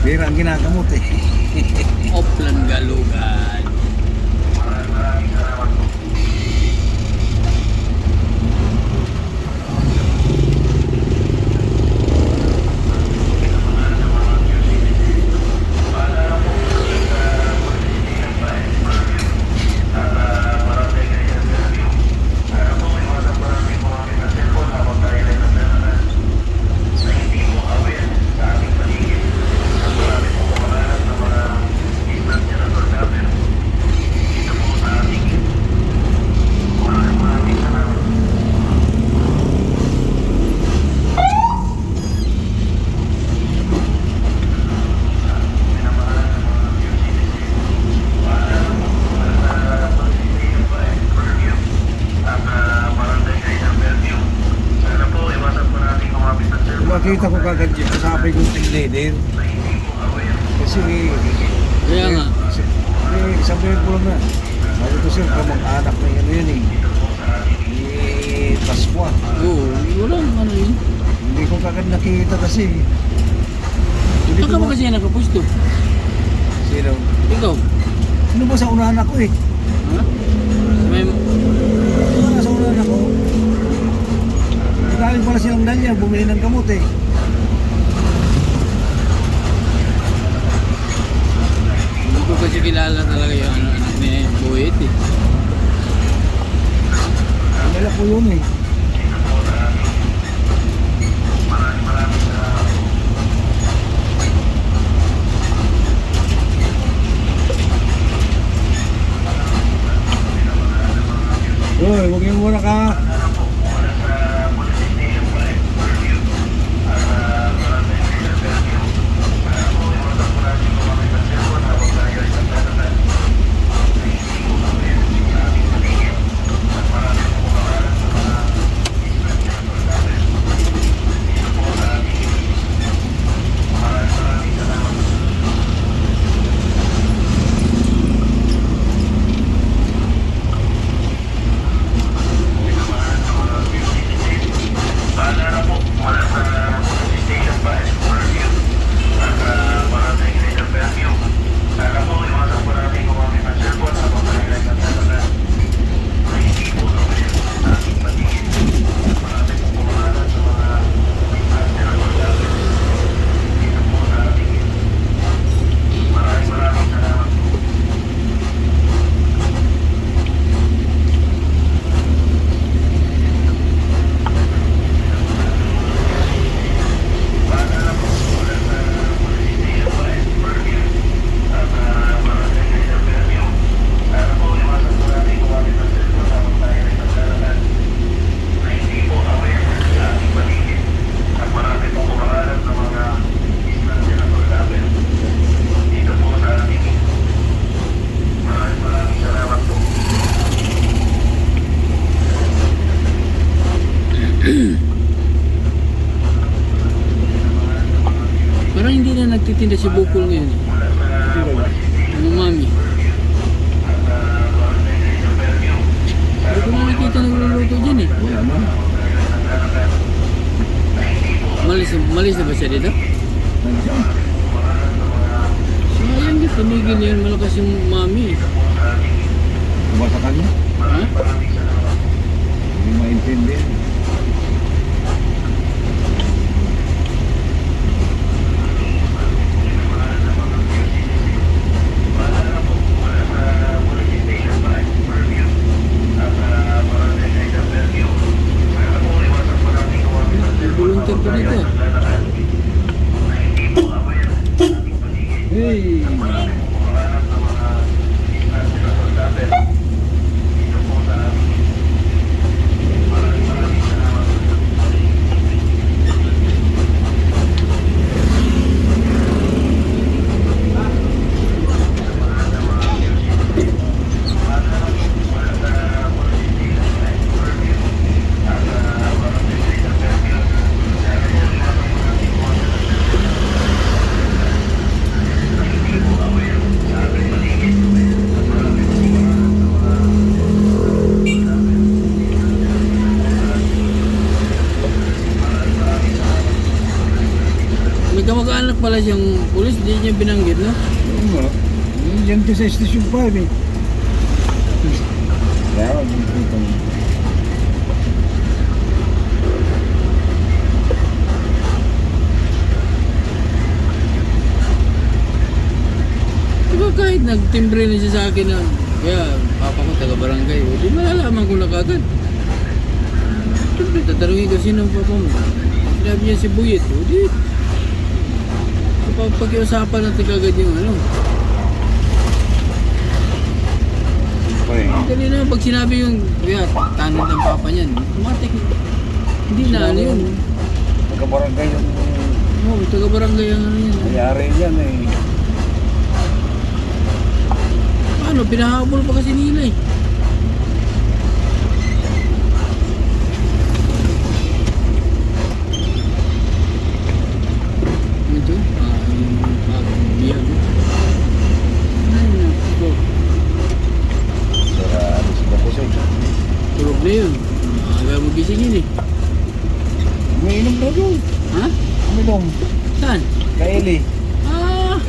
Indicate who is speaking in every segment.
Speaker 1: Pera ang ginagamot eh.
Speaker 2: Oplan Galugan.
Speaker 1: Nakita ko kagad yung sabi kong team leader. Kasi
Speaker 2: Kaya nga.
Speaker 1: sabihin ko lang na. Sabi ko sir, kamag-anak na yun eh. Ni Pasqua.
Speaker 2: Oo, walang ano yun.
Speaker 1: Hindi ko kagad nakita kasi. Hindi
Speaker 2: Saan ka ba kasi nakapusto?
Speaker 1: Sino?
Speaker 2: Ikaw?
Speaker 1: Sino ba sa unahan ako eh?
Speaker 2: Ha? May...
Speaker 1: Sino ba sa unahan ako? Galing pala silang dalya, bumili ng gamot eh.
Speaker 2: Hindi ko kasi kilala talaga yung anak ni Buhit eh.
Speaker 1: Kilala ko yun eh. Uy, huwag yung muna ka.
Speaker 2: Parang hindi na nagtitinda si Bukol ngayon eh. Ano mami? Hindi ko na nakita nagluluto dyan eh.
Speaker 1: Wala na.
Speaker 2: Malis na ba siya dito?
Speaker 1: Nandiyan.
Speaker 2: Sayang din, tumigil na yun. Malakas yung mami eh.
Speaker 1: Diba sa kanya?
Speaker 2: Ha?
Speaker 1: Hindi maintindihan.
Speaker 2: Volunteer ko dito.
Speaker 1: Hey!
Speaker 2: pala siyang pulis, di niya binanggit, no?
Speaker 1: Oo nga. Yan din sa Station 5 eh. Kaya dito.
Speaker 2: Diba kahit nagtimbre na siya sa akin na, kaya papa ko taga-barangay, di malalaman ko na kagad. Siyempre, tatanungin ko sino ang papa mo. Sinabi niya si Buyet, o di. Pag-iusapan natin kagad yung ano.
Speaker 1: Okay.
Speaker 2: Dali na, pag sinabi yung, kaya tanod ng papa niyan, automatic, hindi na ano yun.
Speaker 1: Magkabarangay yung
Speaker 2: Oo, taga-barangay ang ano yun.
Speaker 1: nangyari yan eh.
Speaker 2: Paano, pinahabol pa kasi nila eh. Ito, yung biyan. Ay, naku.
Speaker 1: Sara, ano si Bakusay?
Speaker 2: Tulog na yun. Maaga mo gisingin eh.
Speaker 1: Umiinom na doon.
Speaker 2: Ha?
Speaker 1: Uminom.
Speaker 2: Saan?
Speaker 1: Kaili.
Speaker 2: Ah!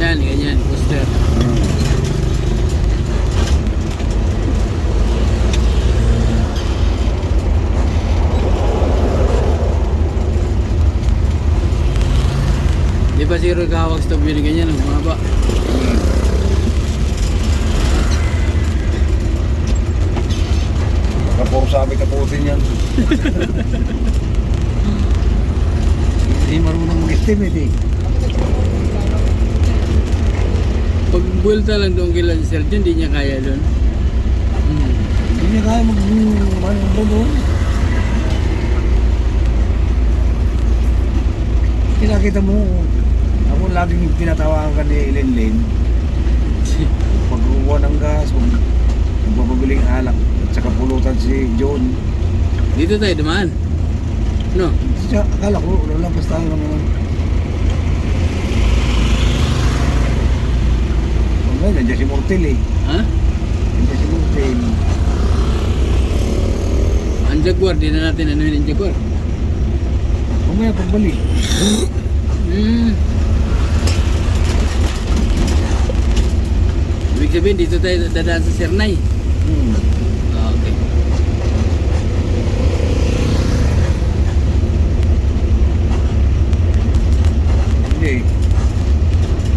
Speaker 2: Yan, ganyan, poster. Di ba zero gawag stop yun ganyan, ang mahaba?
Speaker 1: Kapuro sabi kaputin yan. Hindi marunong mag-estimate eh.
Speaker 2: Pag buwelta lang doon kila Sir John, di niya kaya doon.
Speaker 1: Hindi niya kaya mag-ano doon. Kinakita mo, ako laging tinatawagan ka ni Lenlen. Pagkukuha ng gas, magpapabiling alak at saka pulutan si John.
Speaker 2: Dito tayo dumaan. No?
Speaker 1: Siya, akala ko, lalabas tayo naman. Ngayon, nandiyan si Mortel eh.
Speaker 2: Ha?
Speaker 1: Nandiyan si Mortel.
Speaker 2: Ang Jaguar, di na natin anuhin ang Jaguar.
Speaker 1: Kumaya pagbalik.
Speaker 2: Ibig sabihin, dito tayo dadaan sa Sernay. Okay.
Speaker 1: Hindi.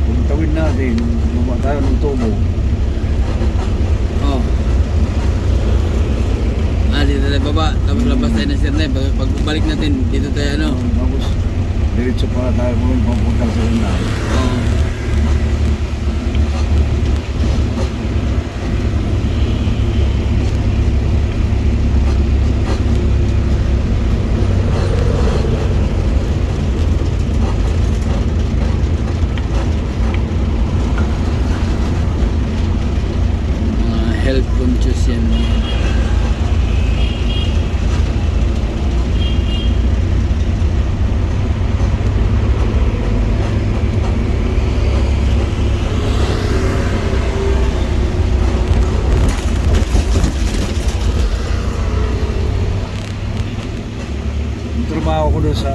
Speaker 1: Kung tawid natin, lumang tayo ng tubo.
Speaker 2: Oh. Dito tayo baba. Tapos labas tayo ng Sernay. Pagbalik natin, dito tayo ano.
Speaker 1: Tapos, diretso para tayo kung papunta sa Luna.
Speaker 2: Oh. Mga health conscious yan.
Speaker 1: Yung trabaho ko doon sa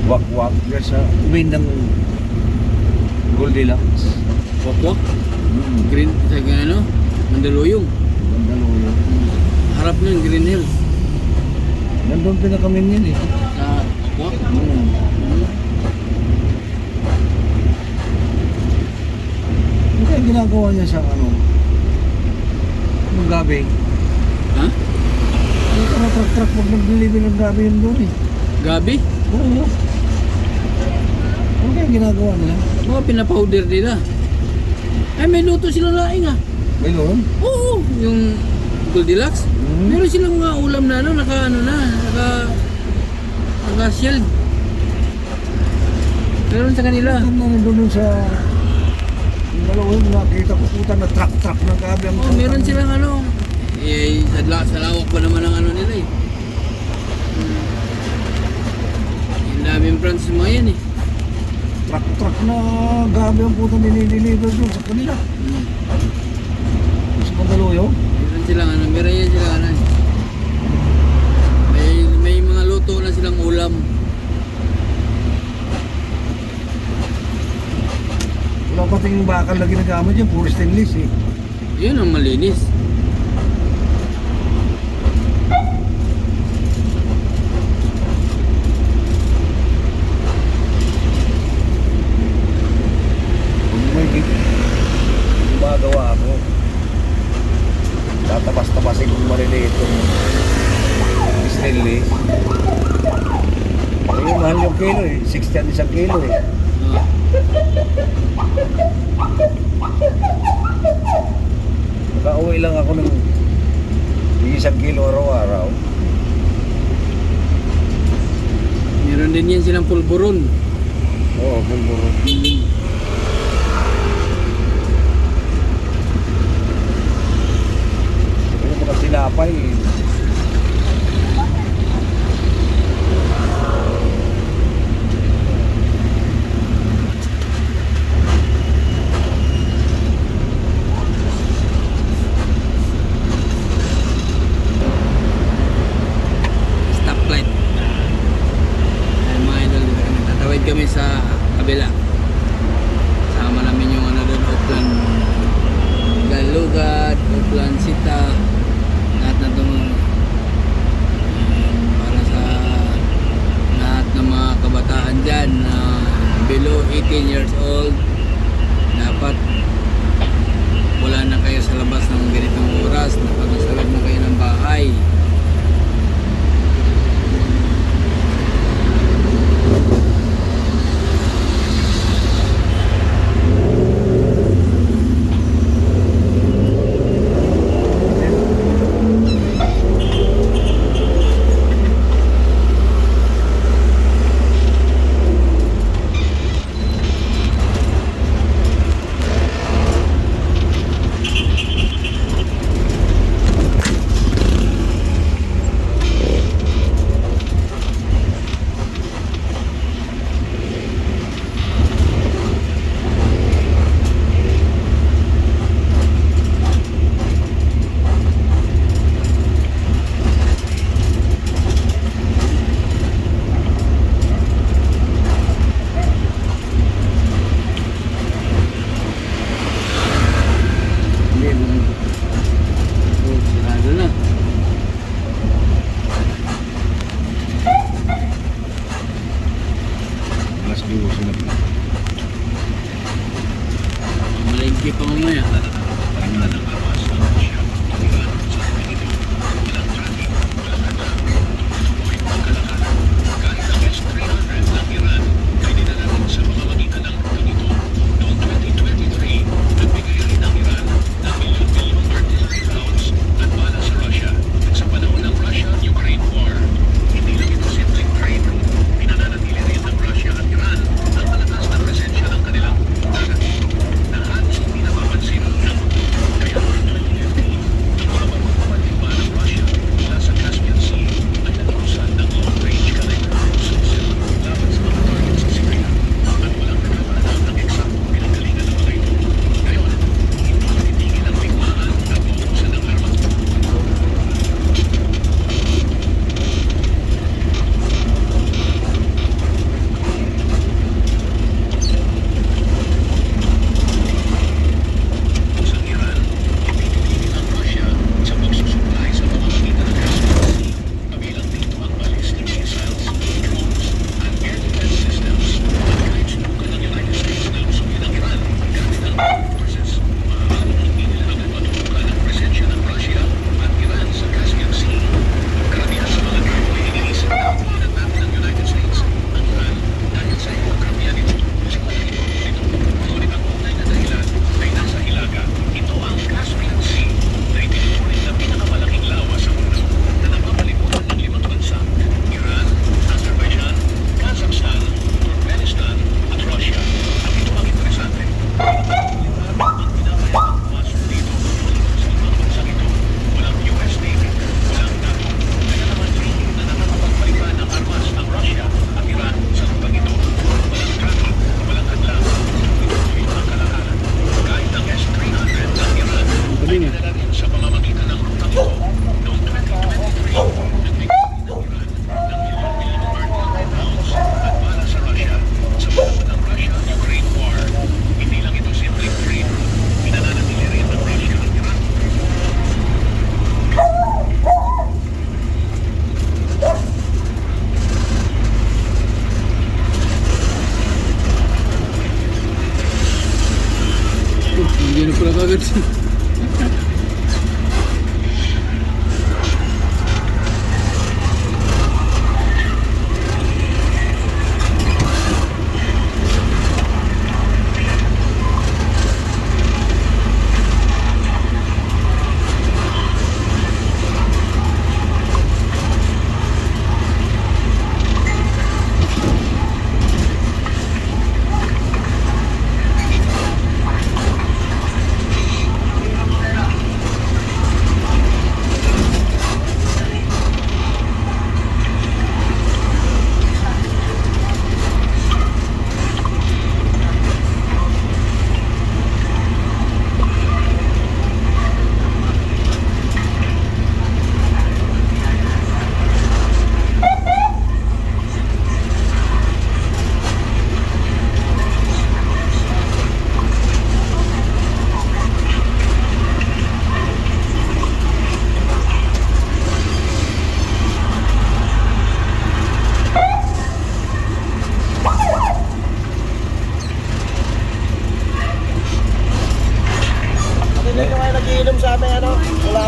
Speaker 1: Wakwak, doon sa umin ng Goldilocks.
Speaker 2: Wakwak? Green, sa ano? Mandaluyong.
Speaker 1: Mandaluyong.
Speaker 2: Harap nun, Green Hills.
Speaker 1: Nandun pinakamin yun eh.
Speaker 2: Sa Wakwak?
Speaker 1: Ano kaya ginagawa niya sa ano? Yung gabi?
Speaker 2: Ha?
Speaker 1: Ano ka na truck-truck pag nag-deliver ng gabi yun doon eh?
Speaker 2: Gabi?
Speaker 1: Oo. Ano kaya ginagawa nila?
Speaker 2: Mga pinapowder nila. Ay, may luto sila laing ah.
Speaker 1: Ayun.
Speaker 2: Oo, yung Goldilocks. Meron silang mga ulam na ano, naka shield. Meron sa kanila.
Speaker 1: Ito na nandun sa yung dalawang nakita ko puta na truck ng kabi ang
Speaker 2: Oh, meron silang ano. Sa lawak pa naman ang ano nila eh. Yung daming branch mga yan eh.
Speaker 1: truck na gabi ang puta dinideliver doon sa kanila. Sa Mandaluyong.
Speaker 2: Meron yan silang ano. May mga luto na silang ulam.
Speaker 1: Wala pati yung bakal na ginagamit dyan, puro stainless eh.
Speaker 2: Yun ang malinis.
Speaker 1: Kung may gumagawa ako, tatabas-tabasin kong maliliit yung stainless. Ay, mahal yung kilo eh, 60 ang isang kilo eh. Nakauwi lang ako ng isang kilo araw-araw.
Speaker 2: Meron din yan silang pulburon.
Speaker 1: Oo, pulburo. Ano mga sinapay eh.
Speaker 2: Stoplight. Ay mga idol, tatawid kami sa kabila. Sama namin yung ano doon, Upland Galugad, Upland Sita, lahat na doon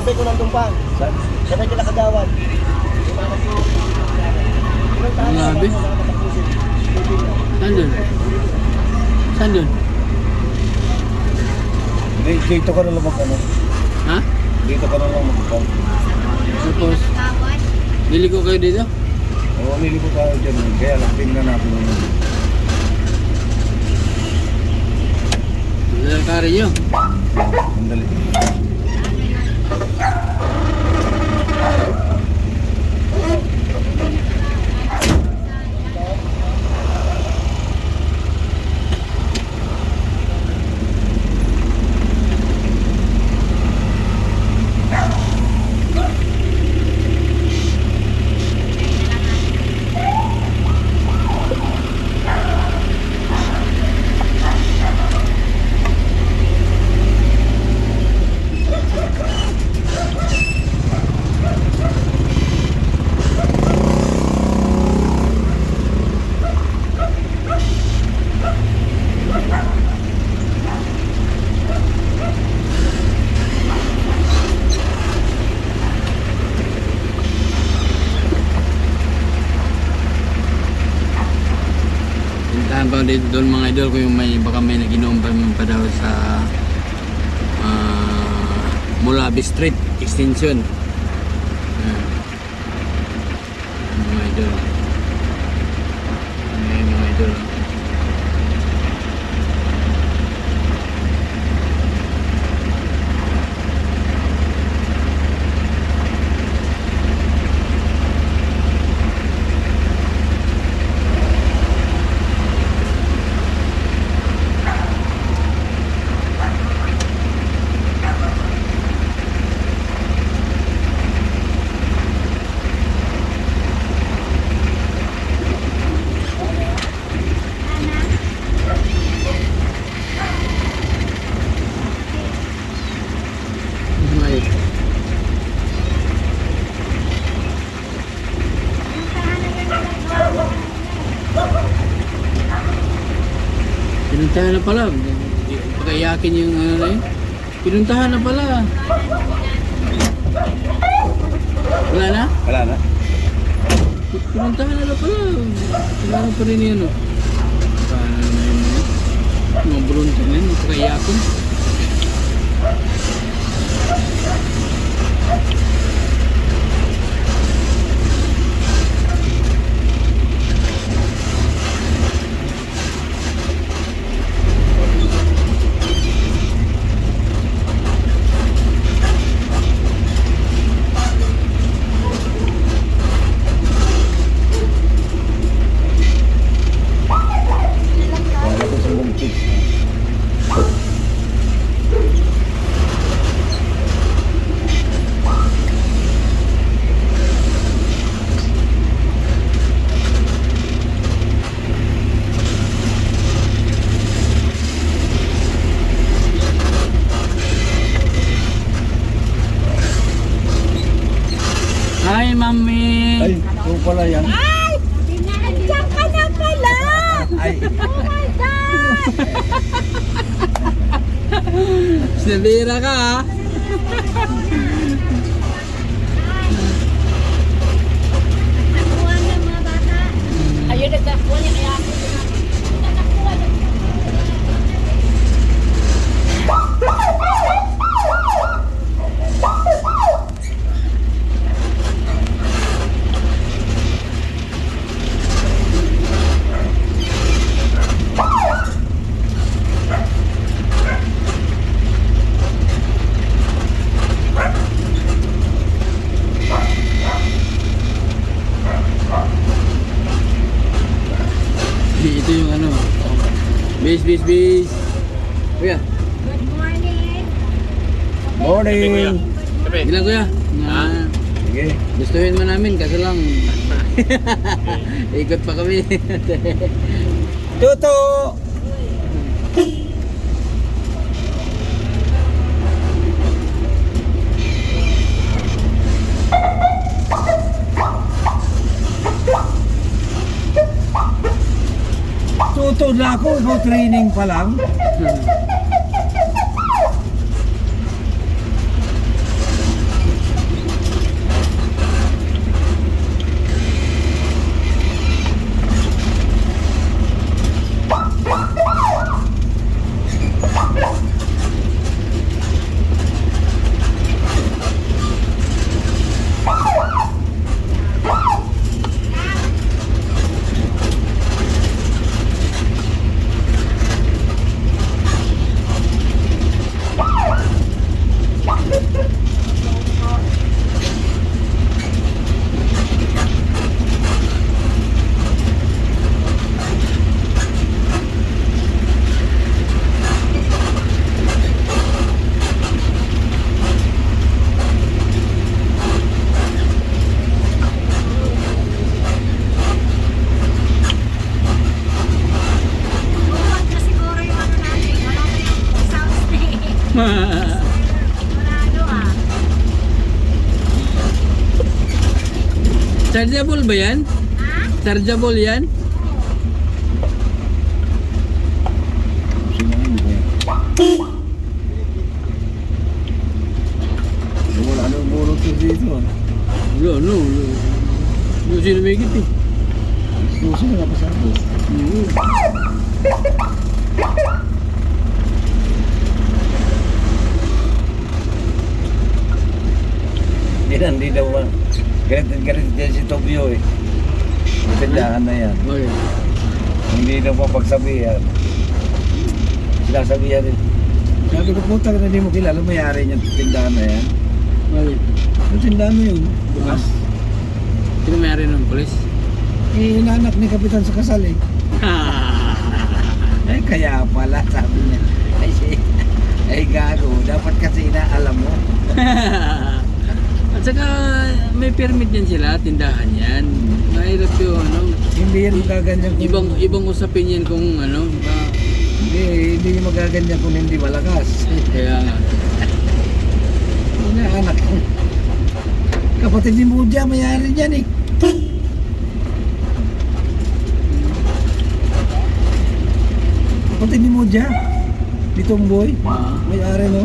Speaker 3: Katabi ko ng dumpang.
Speaker 1: Saan?
Speaker 3: Sabay kila kagawad.
Speaker 2: Grabe. Saan dun? Saan dun?
Speaker 1: Dito ka na lang mag ano.
Speaker 2: Ha?
Speaker 1: Dito ka na lang mag
Speaker 2: Tapos, liliko kayo dito?
Speaker 1: Oo, liliko tayo dyan. Kaya lang, tingnan natin ano.
Speaker 2: Dala kari nyo.
Speaker 1: Sandali.
Speaker 2: Puntahan pa dito doon mga idol kung yung baka may nag-inom pa daw sa Mulabi Street Extension. Mga idol. Ayan mga idol. Pinuntahan na pala. Pagkayakin yung ano na yun. Pinuntahan na pala. Wala na?
Speaker 1: Wala na?
Speaker 2: Pinuntahan na pala. Wala na pa rin yun. Oh. Paano na yun? Mga buluntan na yun. Pagkayakin.
Speaker 1: Wala ko sa buntis.
Speaker 2: Hi, Mami!
Speaker 1: Ay, ito pala yan.
Speaker 4: Ay! Nandiyan ka na pala!
Speaker 1: Ay,
Speaker 4: Oh my God!
Speaker 2: Sinabira ka ha?
Speaker 4: Nakuha ng mga bata. Ayun, nagkakuha niya kaya ako. Nakakuha ng
Speaker 2: Ito yung ano. Bis. Kuya,
Speaker 4: good morning.
Speaker 1: morning.
Speaker 2: bilang kuya.
Speaker 1: Sige.
Speaker 2: Gustuhin mo namin kasi lang ikot pa kami.
Speaker 1: Tuto! Tuto na ako, ikaw training pa lang.
Speaker 4: Manalo ah.
Speaker 2: Chargeable ba yan?
Speaker 4: Ha?
Speaker 2: Chargeable yan?
Speaker 1: Sino yun ba? Wala nang bulot ko dito.
Speaker 2: Wala, no. Yung sinumigit eh.
Speaker 1: Gusto na kapasado. Hindi daw ba? Ganit din si Tobio eh. Tindahan na yan.
Speaker 2: Okay.
Speaker 1: Hindi daw pa pagsabihan. Sinasabihan rin. Sabi ko, puta ka na hindi mo kilala, may-ari niyan tindahan na yan.
Speaker 2: Bakit?
Speaker 1: Yung tindahan na yun.
Speaker 2: Bukas. Sino may-ari ng polis?
Speaker 1: Eh, inanak ni Kapitan sa kasal eh. Eh, kaya pala, sabi niya. Ay, gago. Dapat kasi inaalam mo.
Speaker 2: At saka may permit din sila, tindahan yan. Mahirap yung ano.
Speaker 1: Hindi yan magaganyan kung...
Speaker 2: Ibang usapin yan kung ano.
Speaker 1: Hindi yan magaganyan kung hindi malakas.
Speaker 2: Kaya nga.
Speaker 1: Inaanak. Kapatid ni Muja, mayari dyan eh. Kapatid ni Muja. Ni Tomboy. May-ari no.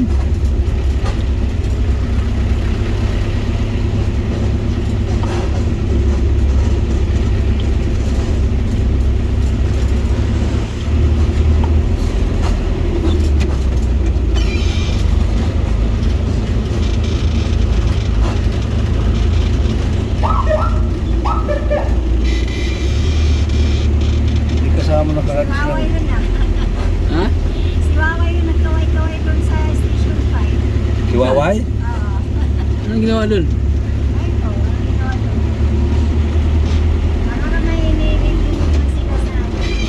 Speaker 1: May kasama na kagad
Speaker 4: Si Wawa
Speaker 1: sila.
Speaker 4: yun ah.
Speaker 2: Ha?
Speaker 4: Si Wawa yun nagkaway-kaway doon sa Station 5.
Speaker 1: Si Waway?
Speaker 4: Oo.
Speaker 2: Anong ginawa dun?
Speaker 4: Ay, oo. Ano ginawa doon? Ano na nahihinilig yung sila sa akin.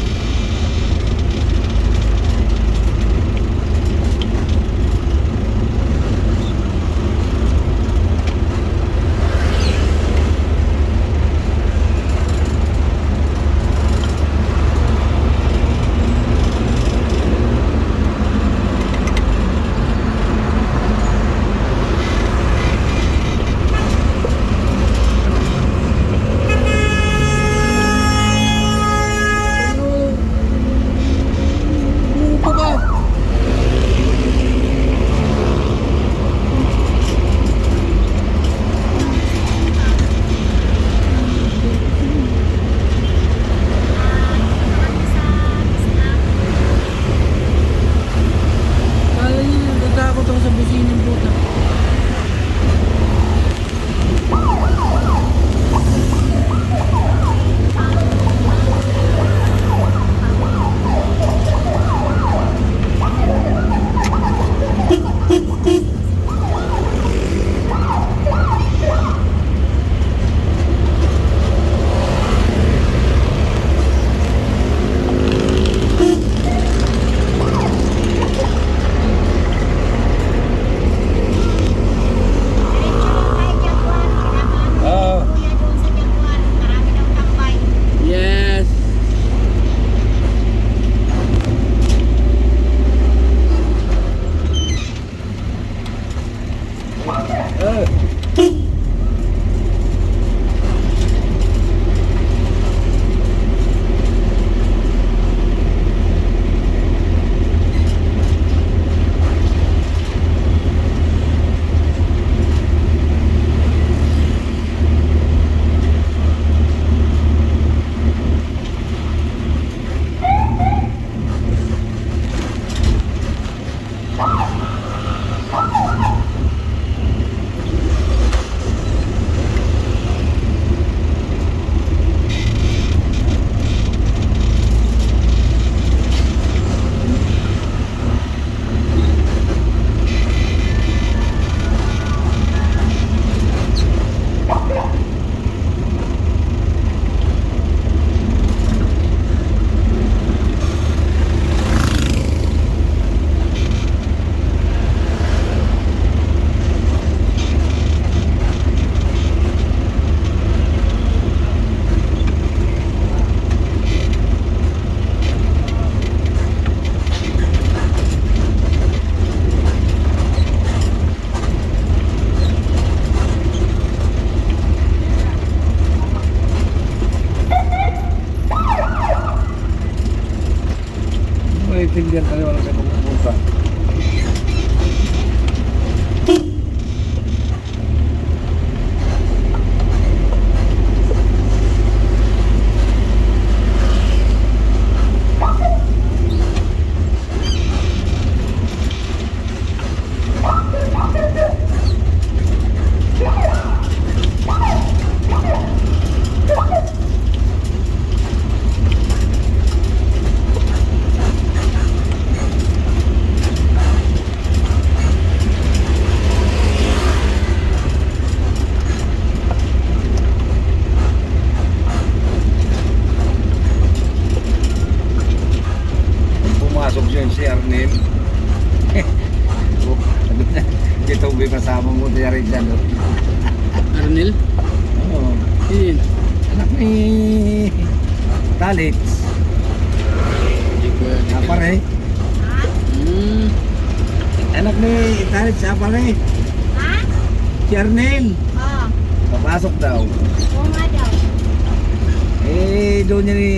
Speaker 1: maintindihan tayo lang sa pagpupunta. Pumasok siya si Arnel. Oh, sabi na, dito may kasama mo tayo rin dyan.
Speaker 2: Arnel?
Speaker 1: Oo.
Speaker 2: Yun.
Speaker 1: Anak ni Talits.
Speaker 2: Hindi ko yan.
Speaker 1: Apare.
Speaker 2: Hmm.
Speaker 1: Anak ni Talits, apare.
Speaker 4: Ha?
Speaker 1: Si Arnel.
Speaker 4: Oo.
Speaker 1: Papasok daw.
Speaker 4: Oo nga daw.
Speaker 1: Eh, doon niya ni...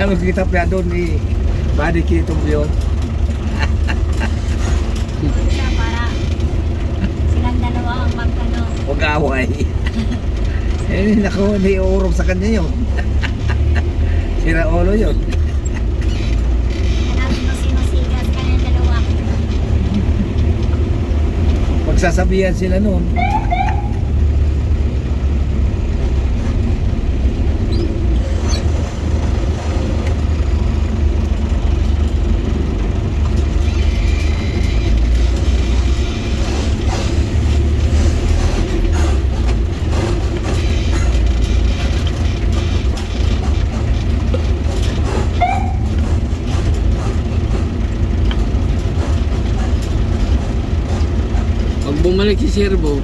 Speaker 1: Sabi ko kita pa doon ni... Badi kitong yun.
Speaker 4: Kita para silang dalawa ang magkano.
Speaker 1: Huwag away. Eh, naku, niurong sa kanya yun. Sira ulo yun.
Speaker 4: Hanapin mo sinusigas kanyang dalawa.
Speaker 1: Pagsasabihan sila noon.
Speaker 2: Pag bumalik si Servo,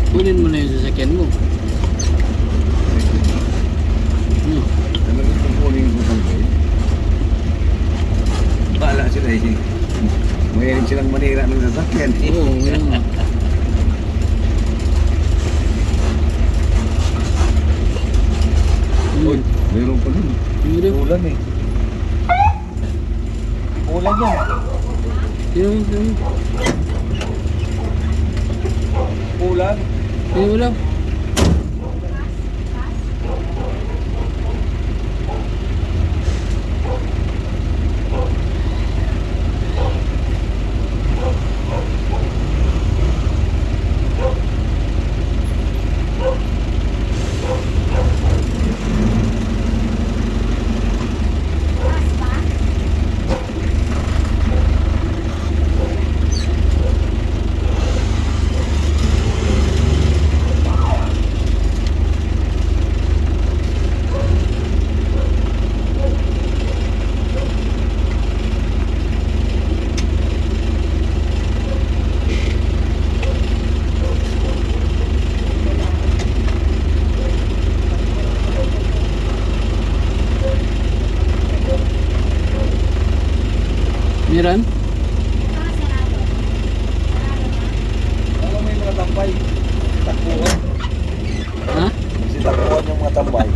Speaker 2: kunin mo na yung sasakyan mo. Hmm.
Speaker 1: Talagang kukunin yung butang ko. Bahala sila eh. Mahilig silang manira ng sasakyan eh.
Speaker 2: Oo, yun nga.
Speaker 1: Uy, mayroon pa dun.
Speaker 2: Yun.
Speaker 1: Ulan eh. Ulan yan.
Speaker 2: Yun.
Speaker 1: Ulan.
Speaker 2: Yun wala.
Speaker 4: Taas ba?
Speaker 2: Miran?
Speaker 4: Ito na sarado. Sarado na.
Speaker 1: Alam mo yung mga tambay. Takbuhan.
Speaker 2: Ha?
Speaker 1: Si takbuhan yung mga tambay.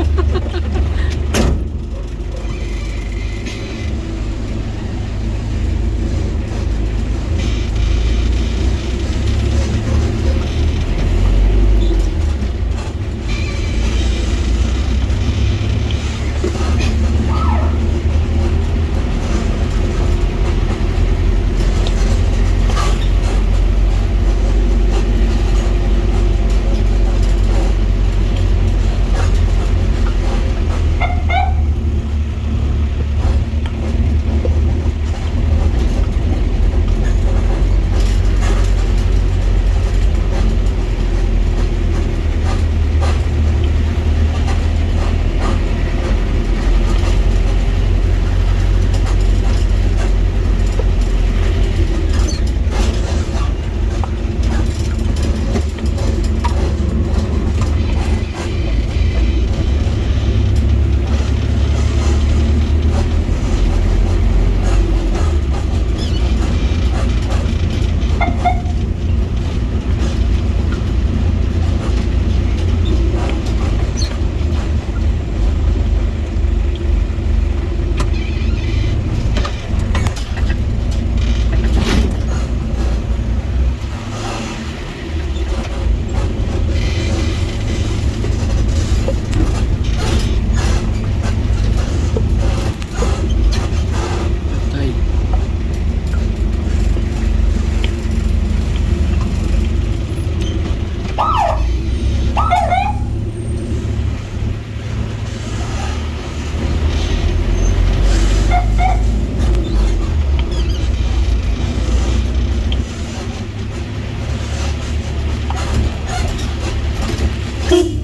Speaker 4: Ay,